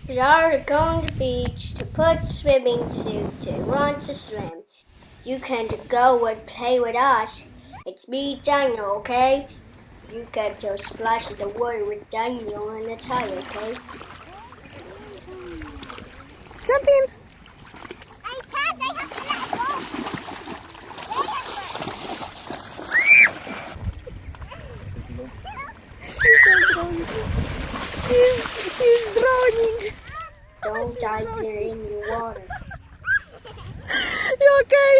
We are going to the beach to put swimming suit to run to swim. You can go and play with us. It's me, Daniel, okay? You can just splash in the water with Daniel and Natalia, okay? Jump in. I can't. I have to let it go. She's drowning. Don't dive here in the water. You okay?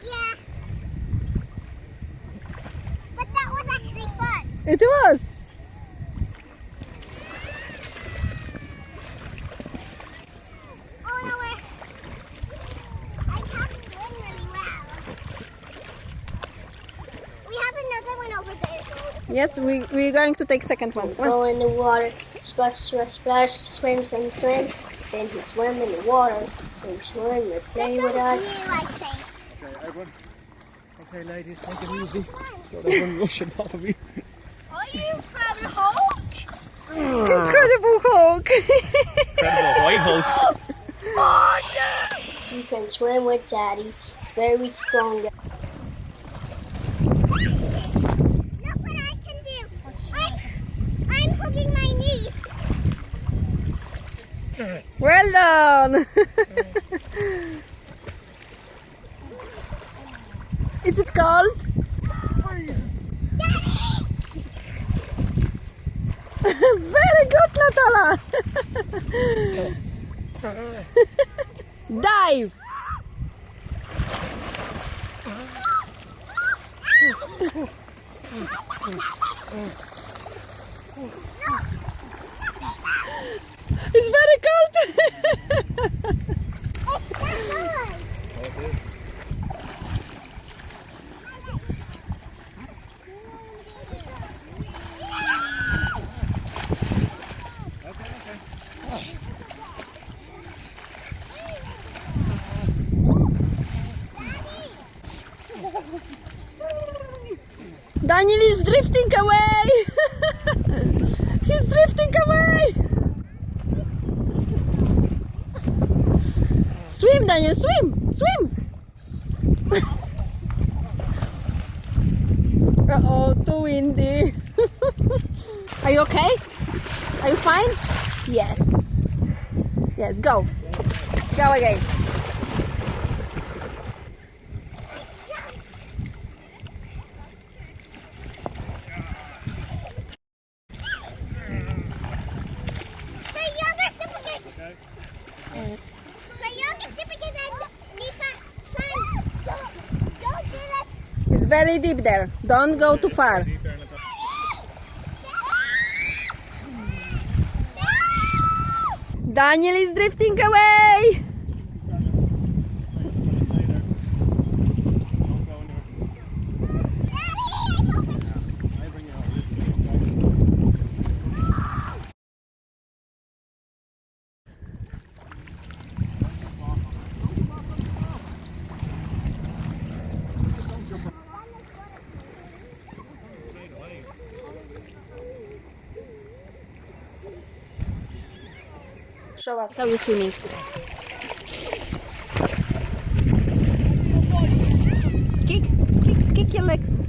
Yeah. But that was actually fun. It was. Oh no, I can't swim really well. We have another one over there. Yes, we're going to take second one. Go in the water, splash, splash, splash, swim, swim, swim. Then you swim in the water. Then you swim, you play with us. Like things. Okay, everyone. Okay, ladies, take it easy. Don't everyone rush on top of me. Are you having a Hulk? Incredible Hulk. Incredible white Hulk. Oh You can swim with Daddy. It's very strong. Look what I can do. I'm hugging my knee. Well done. Is it cold? Very good, Natala. Dive. It's very cold. Daniel is drifting away. He's drifting away. Swim, Daniel, swim, swim. Uh-oh, too windy. Are you okay? Are you fine? Yes. Yes, go. Go again. It's very deep there. Don't go too far. Daniel is drifting away. Show us how you're swimming. Kick your legs.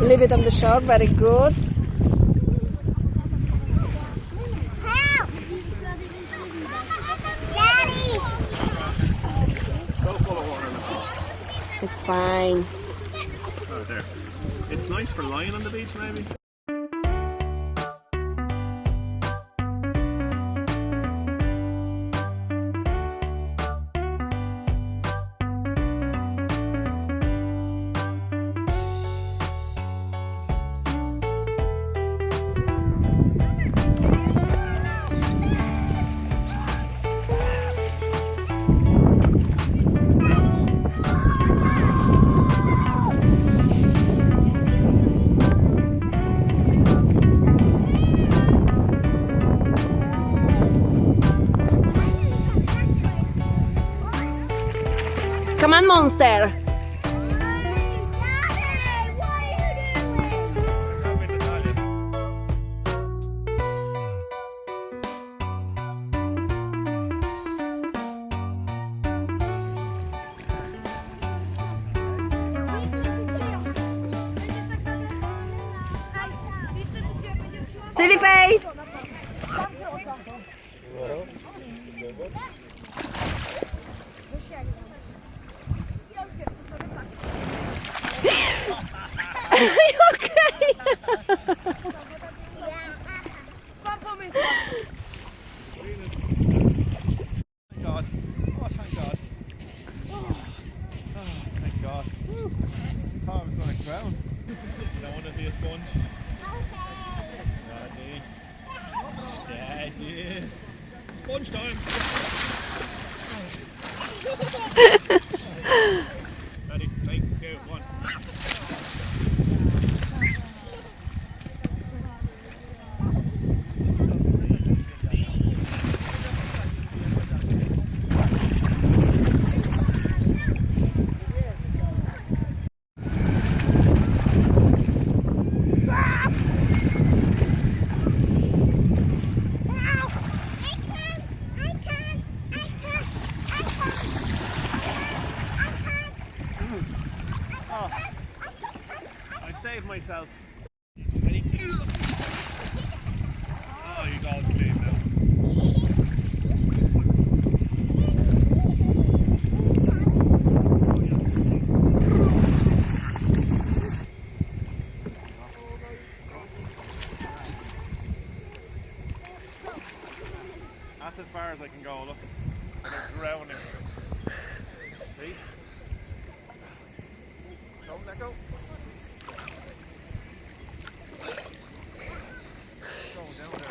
Leave it on the shore. Very good. Help! Daddy! So full of water. It's fine. Oh, there. It's nice for lying on the beach, maybe. Come on, monster. Silly face. Are you okay? Thank God. Oh, thank God. Oh, thank God. Thought I was going to drown. You don't want to be a sponge? Daddy. Daddy. Sponge time. Ready? 3, 2, 1. I've saved myself. Ready? Oh, you got it clean now. That's as far as I can go, look. I'm drowning. See? Don't let go. Going down there.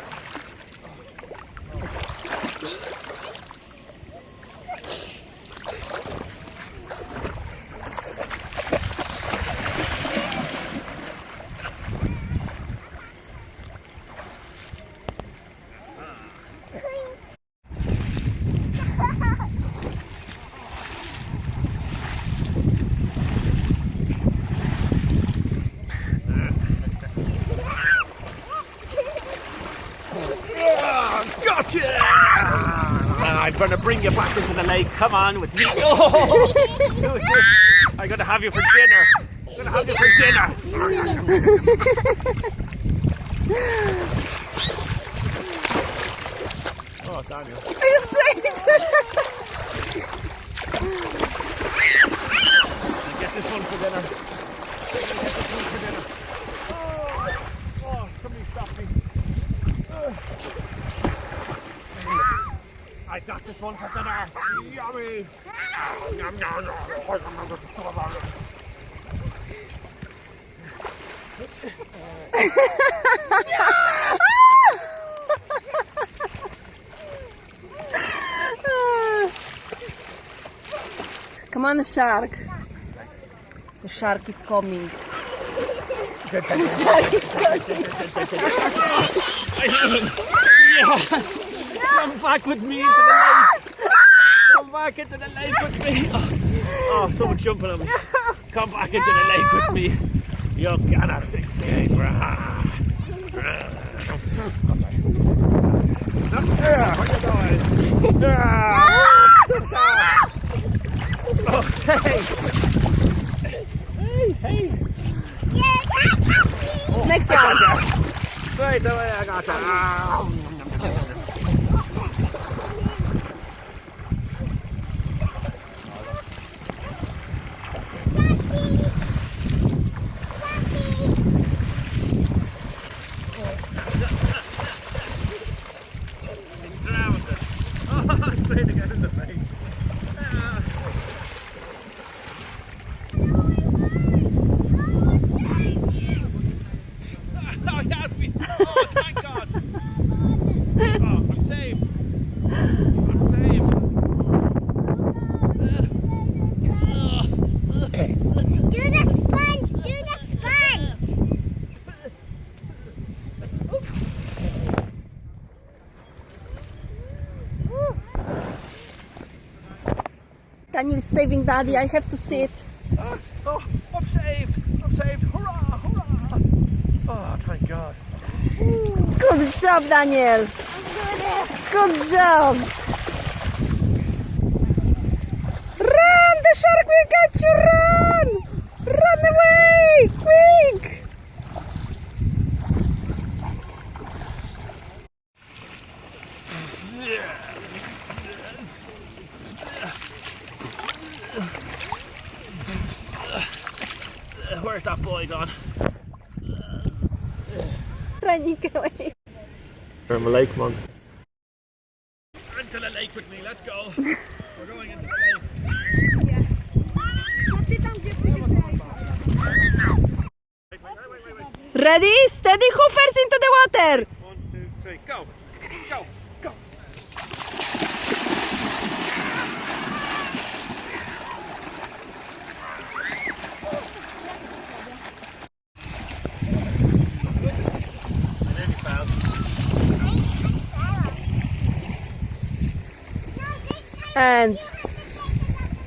Gotcha! I'm gonna bring you back into the lake. Come on with me. Oh, who's this? I'm gonna have you for dinner. I'm gonna have you for dinner. Oh, Daniel. Are you safe? Get this one for dinner. Get this one for dinner. Oh, somebody stop me. I got this one for dinner. Yummy. Yum, yum, yum. Come on, shark. The shark is coming. The shark is coming. I have him. Yes. Come back with me into the lake. Come back into the lake with me. Oh, someone's jumping on me. Come back into the lake with me. You cannot escape. Oh, sorry. Where you going? Okay. Hey, hey. Yes, next one. Straight away, I got that. Straight again in the face. Oh, yes, oh, thank God. Oh, I'm saved. I'm saved. Do the sponge. Do the sponge. Daniel's saving Daddy. I have to see it. Oh, I'm saved. I'm saved. Hurrah, hurrah. Oh, thank God. Good job, Daniel. Good job. Run! The shark will catch you. Run! Run away! Quick! Where's that boy gone? Running away. I'm a lake monster. Into the lake with me, let's go. We're going into the lake. Ready? Steady, hoofers into the water. 1, 2, 3, go. Go, go. And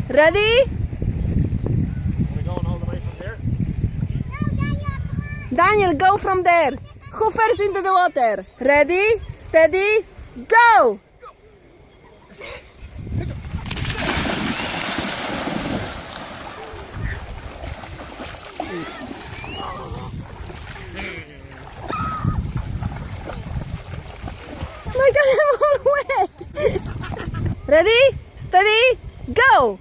ready? We're going all the way from here. Daniel, go from there. Hoofers into the water. Ready? Steady, go! My God, I'm all wet. Ready? Steady, go!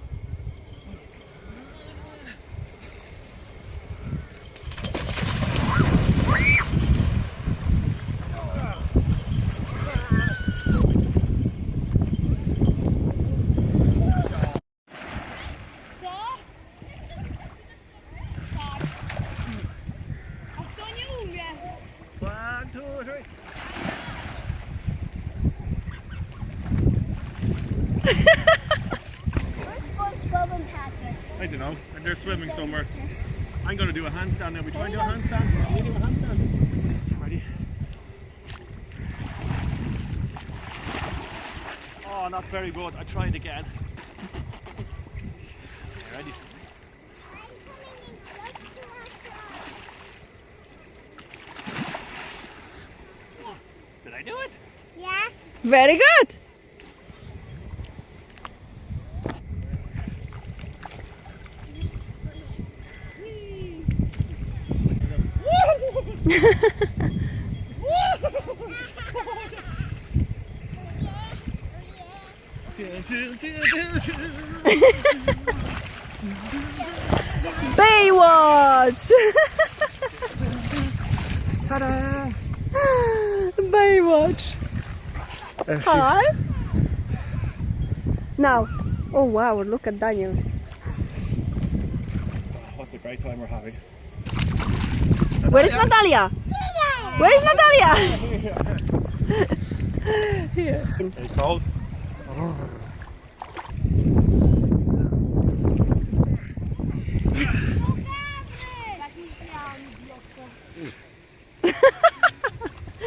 One, two, three. I don't know. They're swimming somewhere. I'm going to do a handstand now. We try and do a handstand. Can you do a handstand? Ready? Oh, not very good. I tried again. Ready? Did I do it? Yeah. Very good. Baywatch! Ta-da! Baywatch! Hi! Now, oh wow, look at Daniel. What a great time we're having. Where is Natalia? Where is Natalia? Here. Are you cold?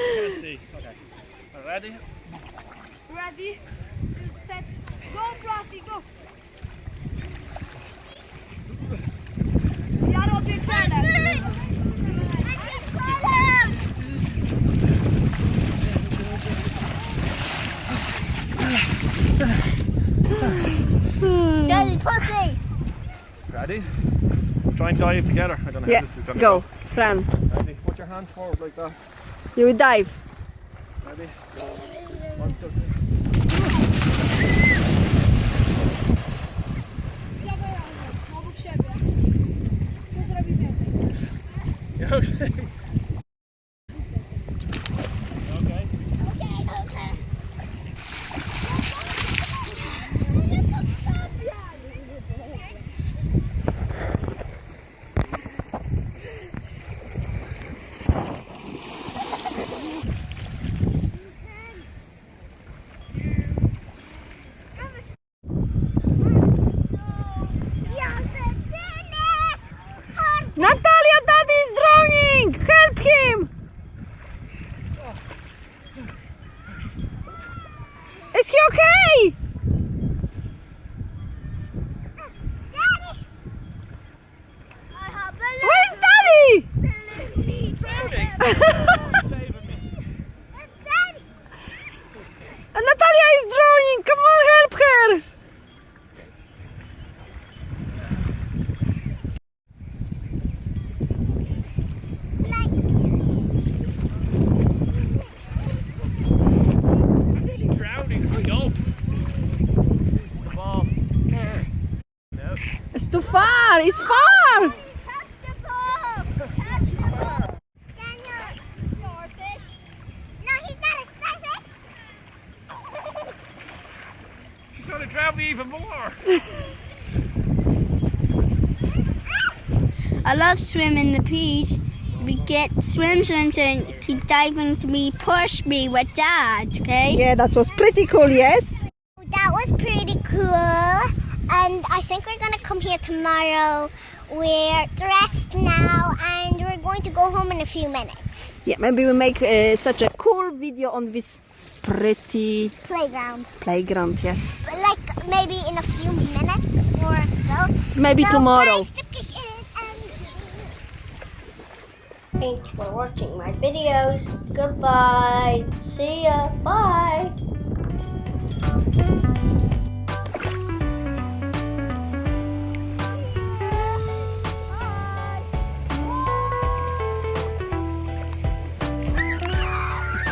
Let's see. Okay. Ready? Ready, set, go, Frosty, go! Ja robię challenge! Daddy, pussy. Ready? Try and dive together. I don't know how Yeah, this is going to go, run. Ready? Put your hands forward like that. You will dive. Ready? 1, 2, 3. Dawaj razem, obok siebie. To zrobi więcej. Okay. Okay. Natalia, Daddy is drowning! Help him! Is he okay? Where's Daddy? Saving me. And Natalia is drowning! Come on, help her! Drowning. Go. The ball. Yes. It's too far! It's far! He's going to drown me even more. I love swimming the beach. We get swim, and keep diving to me, push me with Dad, okay? Yeah, that was pretty cool, yes? That was pretty cool. And I think we're going to come here tomorrow. We're dressed now and we're going to go home in a few minutes. Yeah, maybe we make such a cool video on this pretty Playground. playground, yes. Like maybe in a few minutes or so. Maybe So, tomorrow. guys, Thanks for watching my videos. Goodbye. See ya. Bye.